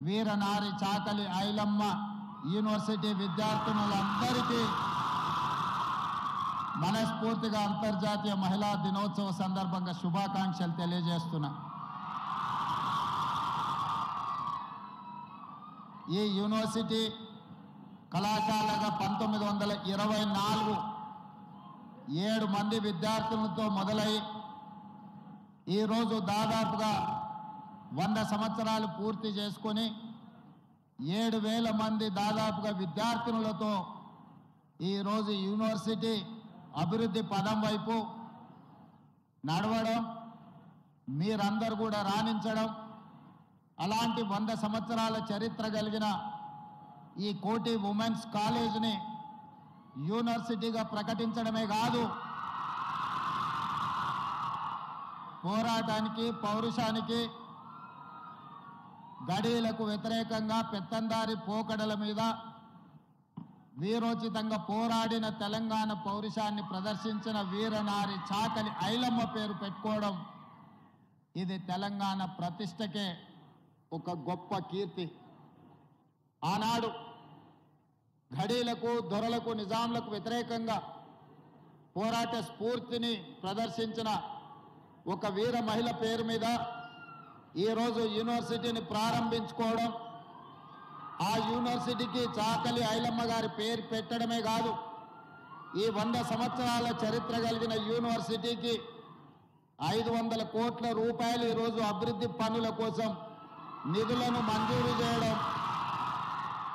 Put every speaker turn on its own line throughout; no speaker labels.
వీరనారి చాకలి Ailamma university విద్యార్థినులందరికీ మనస్ఫూర్తిగా అంతర్జాతీయ మహిళా దినోత్సవ సందర్భంగా శుభాకాంక్షలు తెలియజేస్తున్నా. ఈ యూనివర్సిటీ కళాశాలగా 1924 7 మంది విద్యార్థులతో మొదలై ఈరోజు దాదాపుగా 100 సంవత్సరాలు పూర్తి చేసుకొని 7,000 మంది దాదాపుగా విద్యార్థినులతో ఈరోజు యూనివర్సిటీ అభివృద్ధి పదం వైపు నడవడం, మీరందరూ కూడా రాణించడం, అలాంటి 100 సంవత్సరాల చరిత్ర కలిగిన ఈ కోటి ఉమెన్స్ కాలేజీని యూనివర్సిటీగా ప్రకటించడమే కాదు, పోరాటానికి పౌరుషానికి గడీలకు వ్యతిరేకంగా పెత్తందారి పోకడల మీద వీరోచితంగా పోరాడిన తెలంగాణ పౌరుషాన్ని ప్రదర్శించిన వీరనారి చాకలి ఐలమ్మ పేరు పెట్టుకోవడం ఇది తెలంగాణ ప్రతిష్టకే ఒక గొప్ప కీర్తి. ఆనాడు ఘడీలకు దొరలకు నిజాంలకు వ్యతిరేకంగా పోరాట స్ఫూర్తిని ప్రదర్శించిన ఒక వీర మహిళ పేరు మీద ఈరోజు యూనివర్సిటీని ప్రారంభించుకోవడం, ఆ యూనివర్సిటీకి చాకలి ఐలమ్మ గారి పేరు పెట్టడమే కాదు, ఈ 100 సంవత్సరాల చరిత్ర కలిగిన యూనివర్సిటీకి 500 కోట్ల రూపాయలు ఈరోజు అభివృద్ధి పనుల కోసం నిధులను మంజూరు చేయడం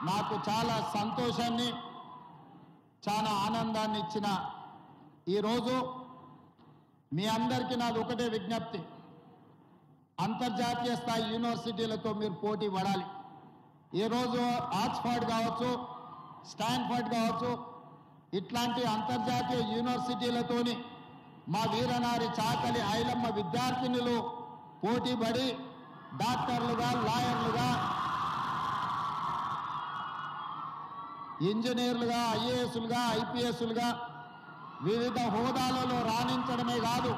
నాకు చాలా సంతోషాన్ని, చాలా ఆనందాన్ని ఇచ్చిన ఈరోజు మీ అందరికీ నాది ఒకటే విజ్ఞప్తి, అంతర్జాతీయ స్థాయి యూనివర్సిటీలతో మీరు పోటీ పడాలి. ఈరోజు ఆక్స్ఫర్డ్ కావచ్చు, స్టాన్ఫర్డ్ కావచ్చు, ఇట్లాంటి అంతర్జాతీయ యూనివర్సిటీలతోని మా వీరనారి చాకలి ఐలమ్మ విద్యార్థినులు పోటీ పడి డాక్టర్లుగా, లాయర్లుగా, ఇంజనీర్లుగా, ఐఏఎస్లుగా, ఐపీఎస్లుగా వివిధ హోదాలలో రాణించడమే కాదు,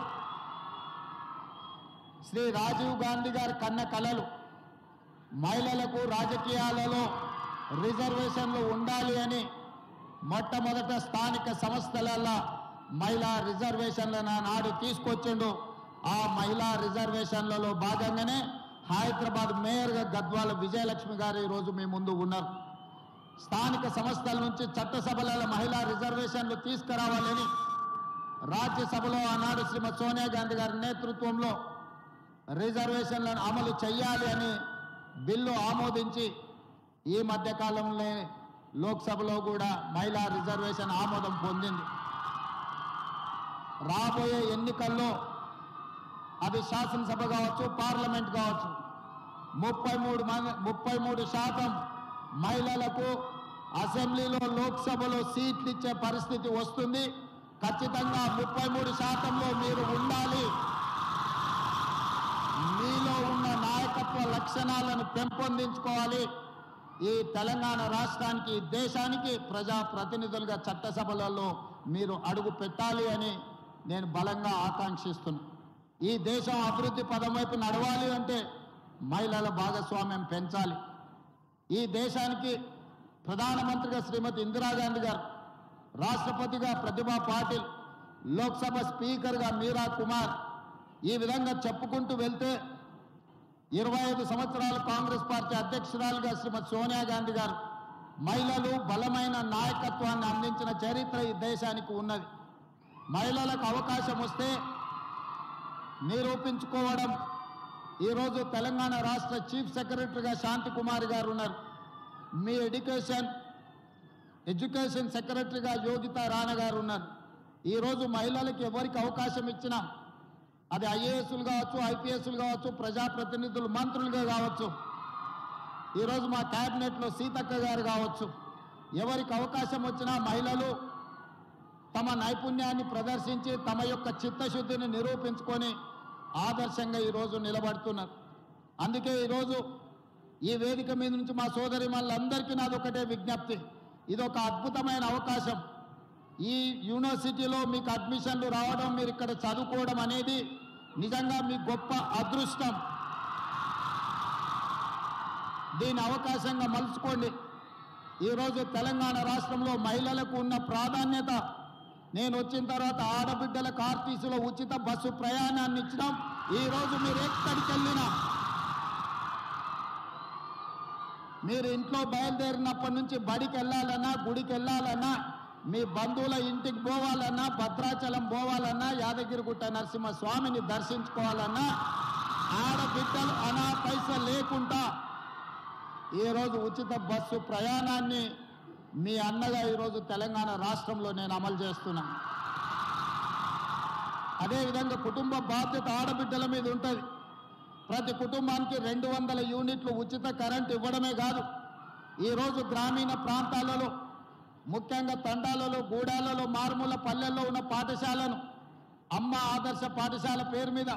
శ్రీ రాజీవ్ గాంధీ గారి కన్న కలలు మహిళలకు రాజకీయాలలో రిజర్వేషన్లు ఉండాలి అని మొట్టమొదట స్థానిక సంస్థలలో మహిళా రిజర్వేషన్లను నాడు తీసుకొచ్చిండు. ఆ మహిళా రిజర్వేషన్లలో భాగంగానే హైదరాబాద్ మేయర్గా గద్వాల విజయలక్ష్మి గారు ఈరోజు మీ ముందు ఉన్నారు. స్థానిక సంస్థల నుంచి చట్టసభలలో మహిళా రిజర్వేషన్లు తీసుకురావాలని రాజ్యసభలో ఆనాడు శ్రీమతి సోనియా గాంధీ గారి నేతృత్వంలో రిజర్వేషన్లను అమలు చేయాలి అని బిల్లు ఆమోదించి ఈ మధ్యకాలంలో లోక్సభలో కూడా మహిళా రిజర్వేషన్ ఆమోదం పొందింది. రాబోయే ఎన్నికల్లో అది శాసనసభ కావచ్చు, పార్లమెంట్ కావచ్చు, 33% మహిళలకు అసెంబ్లీలో, లోక్సభలో సీట్లు ఇచ్చే పరిస్థితి వస్తుంది. ఖచ్చితంగా 33%లో మీరు ఉండాలి. మీలో ఉన్న నాయకత్వ లక్షణాలను పెంపొందించుకోవాలి. ఈ తెలంగాణ రాష్ట్రానికి, దేశానికి ప్రజాప్రతినిధులుగా చట్టసభలలో మీరు అడుగు పెట్టాలి అని నేను బలంగా ఆకాంక్షిస్తున్నా. ఈ దేశం అభివృద్ధి పదం వైపు నడవాలి అంటే మహిళల భాగస్వామ్యం పెంచాలి. ఈ దేశానికి ప్రధానమంత్రిగా శ్రీమతి ఇందిరాగాంధీ గారు, రాష్ట్రపతిగా ప్రతిభా పాటిల్, లోక్సభ స్పీకర్గా మీరా కుమార్, ఈ విధంగా చెప్పుకుంటూ వెళ్తే 25 సంవత్సరాలు కాంగ్రెస్ పార్టీ అధ్యక్షురాలుగా శ్రీమతి సోనియా గాంధీ గారు మహిళలు బలమైన నాయకత్వాన్ని అందించిన చరిత్ర ఈ దేశానికి ఉన్నది. మహిళలకు అవకాశం వస్తే నిరూపించుకోవడం. ఈరోజు తెలంగాణ రాష్ట్ర చీఫ్ సెక్రటరీగా శాంతి కుమార్ గారు ఉన్నారు. మీ ఎడ్యుకేషన్ సెక్రటరీగా యోగితా రాణా గారు ఉన్నారు. ఈరోజు మహిళలకు ఎవరికి అవకాశం ఇచ్చినా, అది ఐఏఎస్లు కావచ్చు, ఐపీఎస్లు కావచ్చు, ప్రజాప్రతినిధులు, మంత్రులుగా కావచ్చు, ఈరోజు మా క్యాబినెట్లో సీతక్క గారు కావచ్చు, ఎవరికి అవకాశం వచ్చినా మహిళలు తమ నైపుణ్యాన్ని ప్రదర్శించి తమ యొక్క చిత్తశుద్ధిని నిరూపించుకొని ఆదర్శంగా ఈరోజు నిలబడుతున్నారు. అందుకే ఈరోజు ఈ వేదిక మీద నుంచి మా సోదరి మళ్ళందరికీ నాది ఒకటే విజ్ఞప్తి, ఇదొక అద్భుతమైన అవకాశం. ఈ యూనివర్సిటీలో మీకు అడ్మిషన్లు రావడం, మీరు ఇక్కడ చదువుకోవడం అనేది నిజంగా మీ గొప్ప అదృష్టం. దీని అవకాశంగా మలుచుకోండి. ఈరోజు తెలంగాణ రాష్ట్రంలో మహిళలకు ఉన్న ప్రాధాన్యత, నేను వచ్చిన తర్వాత ఆడబిడ్డలకు ఆర్టీసీలో ఉచిత బస్సు ప్రయాణాన్ని ఇచ్చినాం. ఈరోజు మీరు ఎక్కడికి వెళ్ళినా, మీరు ఇంట్లో బయలుదేరినప్పటి నుంచి బడికి వెళ్ళాలన్నా, గుడికి వెళ్ళాలన్నా, మీ బంధువుల ఇంటికి పోవాలన్నా, భద్రాచలం పోవాలన్నా, యాదగిరిగుట్ట నరసింహస్వామిని దర్శించుకోవాలన్నా, ఆడబిడ్డలు అనా పైసలు లేకుండా ఈరోజు ఉచిత బస్సు ప్రయాణాన్ని మీ అన్నగా ఈరోజు తెలంగాణ రాష్ట్రంలో నేను అమలు చేస్తున్నాను. అదేవిధంగా కుటుంబ బాధ్యత ఆడబిడ్డల మీద ఉంటుంది. ప్రతి కుటుంబానికి 200 యూనిట్లు ఉచిత కరెంట్ ఇవ్వడమే కాదు, ఈరోజు గ్రామీణ ప్రాంతాలలో, ముఖ్యంగా తండాలలో, గూడాలలో, మారుమూల పల్లెల్లో ఉన్న పాఠశాలను అమ్మ ఆదర్శ పాఠశాల పేరు మీద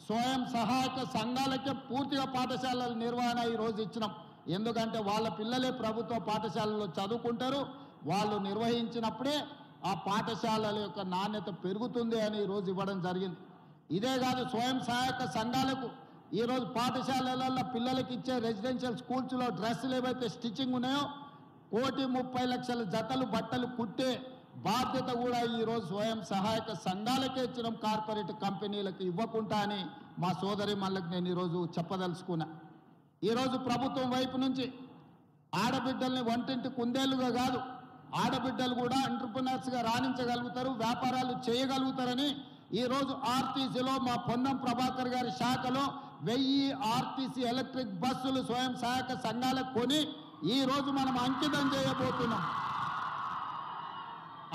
స్వయం సహాయక సంఘాలకే పూర్తిగా పాఠశాలల నిర్వహణ ఈరోజు ఇచ్చినాం. ఎందుకంటే వాళ్ళ పిల్లలే ప్రభుత్వ పాఠశాలలో చదువుకుంటారు, వాళ్ళు నిర్వహించినప్పుడే ఆ పాఠశాలల యొక్క నాణ్యత పెరుగుతుంది అని ఈరోజు ఇవ్వడం జరిగింది. ఇదే కాదు, స్వయం సహాయక సంఘాలకు ఈరోజు పాఠశాలలలో పిల్లలకి ఇచ్చే రెసిడెన్షియల్ స్కూల్స్లో డ్రెస్సులు ఏవైతే స్టిచ్చింగ్ ఉన్నాయో 1,30,00,000 జతలు బట్టలు కుట్టే బాధ్యత కూడా ఈరోజు స్వయం సహాయక సంఘాలకే ఇచ్చినాం, కార్పొరేట్ కంపెనీలకు ఇవ్వకుండా అని మా సోదరి మళ్ళకి నేను ఈరోజు చెప్పదలుచుకున్నా. ఈరోజు ప్రభుత్వం వైపు నుంచి ఆడబిడ్డల్ని వంటింటి కుందేలుగా కాదు, ఆడబిడ్డలు కూడా ఎంటర్ప్రినర్స్గా రాణించగలుగుతారు, వ్యాపారాలు చేయగలుగుతారని ఈరోజు ఆర్టీసీలో మా పొన్నం ప్రభాకర్ గారి శాఖలో 1000 ఆర్టీసీ ఎలక్ట్రిక్ బస్సులు స్వయం సహాయక సంఘాలకు కొని ఈరోజు మనం అంకితం చేయబోతున్నాం.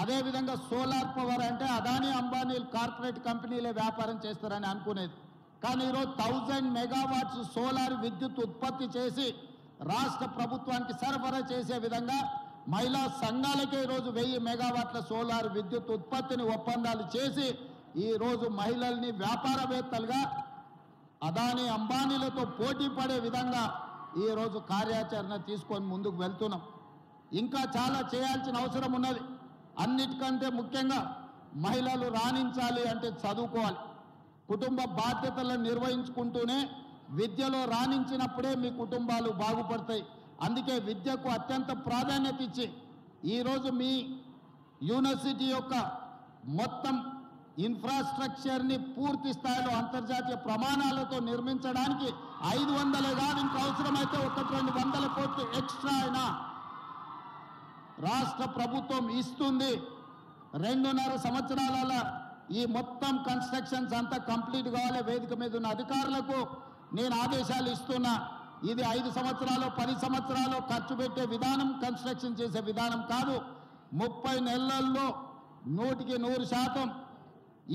అదేవిధంగా సోలార్ పవర్ అంటే అదానీ అంబానీ కార్పొరేట్ కంపెనీలే వ్యాపారం చేస్తారని అనుకునేది, కానీ ఈరోజు 1000 మెగావాట్స్ సోలార్ విద్యుత్ ఉత్పత్తి చేసి రాష్ట్ర ప్రభుత్వానికి సరఫరా చేసే విధంగా మహిళా సంఘాలకే ఈరోజు 1000 మెగావాట్ల సోలార్ విద్యుత్ ఉత్పత్తిని ఒప్పందాలు చేసి ఈరోజు మహిళల్ని వ్యాపారవేత్తలుగా అదానీ అంబానీలతో పోటీ పడే విధంగా ఈరోజు కార్యాచరణ తీసుకొని ముందుకు వెళ్తున్నాం. ఇంకా చాలా చేయాల్సిన అవసరం ఉన్నది. అన్నిటికంటే ముఖ్యంగా మహిళలు రాణించాలి అంటే చదువుకోవాలి. కుటుంబ బాధ్యతలను నిర్వహించుకుంటూనే విద్యలో రాణించినప్పుడే మీ కుటుంబాలు బాగుపడతాయి. అందుకే విద్యకు అత్యంత ప్రాధాన్యత ఇచ్చి ఈరోజు మీ యూనివర్సిటీ యొక్క మొత్తం ఇన్ఫ్రాస్ట్రక్చర్ని పూర్తి స్థాయిలో అంతర్జాతీయ ప్రమాణాలతో నిర్మించడానికి 500 కాదు, ఇంకా అవసరమైతే 100-200 కోట్లు ఎక్స్ట్రా అయినా రాష్ట్ర ప్రభుత్వం ఇస్తుంది. 2.5 సంవత్సరాల ఈ మొత్తం కన్స్ట్రక్షన్స్ అంతా కంప్లీట్ కావాలి. వేదిక మీద ఉన్న అధికారులకు నేను ఆదేశాలు ఇస్తున్నా. ఇది 5 సంవత్సరాలు 10 సంవత్సరాలు ఖర్చు పెట్టే విధానం, కన్స్ట్రక్షన్ చేసే విధానం కాదు. 30 నెలల్లో 100%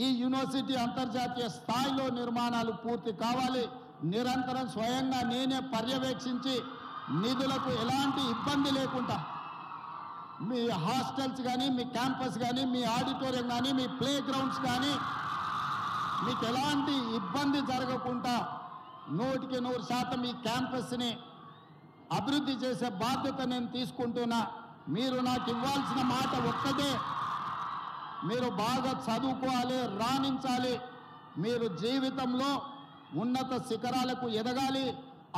ఈ యూనివర్సిటీ అంతర్జాతీయ స్థాయిలో నిర్మాణాలు పూర్తి కావాలి. నిరంతరం స్వయంగా నేనే పర్యవేక్షించి నిధులకు ఎలాంటి ఇబ్బంది లేకుండా మీ హాస్టల్స్ కానీ, మీ క్యాంపస్ కానీ, మీ ఆడిటోరియం కానీ, మీ ప్లే గ్రౌండ్స్ కానీ మీకు ఎలాంటి ఇబ్బంది జరగకుండా 100% ఈ క్యాంపస్ని అభివృద్ధి చేసే బాధ్యత నేను తీసుకుంటున్నా. మీరు నాకు ఇవ్వాల్సిన మాట ఒక్కటే, మీరు బాగా చదువుకోవాలి, రాణించాలి, మీరు జీవితంలో ఉన్నత శిఖరాలకు ఎదగాలి.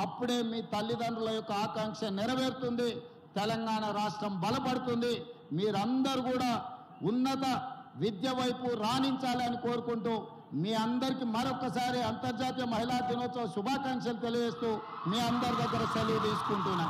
అప్పుడే మీ తల్లిదండ్రుల యొక్క ఆకాంక్ష నెరవేరుతుంది, తెలంగాణ రాష్ట్రం బలపడుతుంది. మీరందరూ కూడా ఉన్నత విద్య వైపు రాణించాలని కోరుకుంటూ మీ అందరికీ మరొకసారి అంతర్జాతీయ మహిళా దినోత్సవ శుభాకాంక్షలు తెలియజేస్తూ మీ అందరి దగ్గర సెలవు తీసుకుంటున్నా.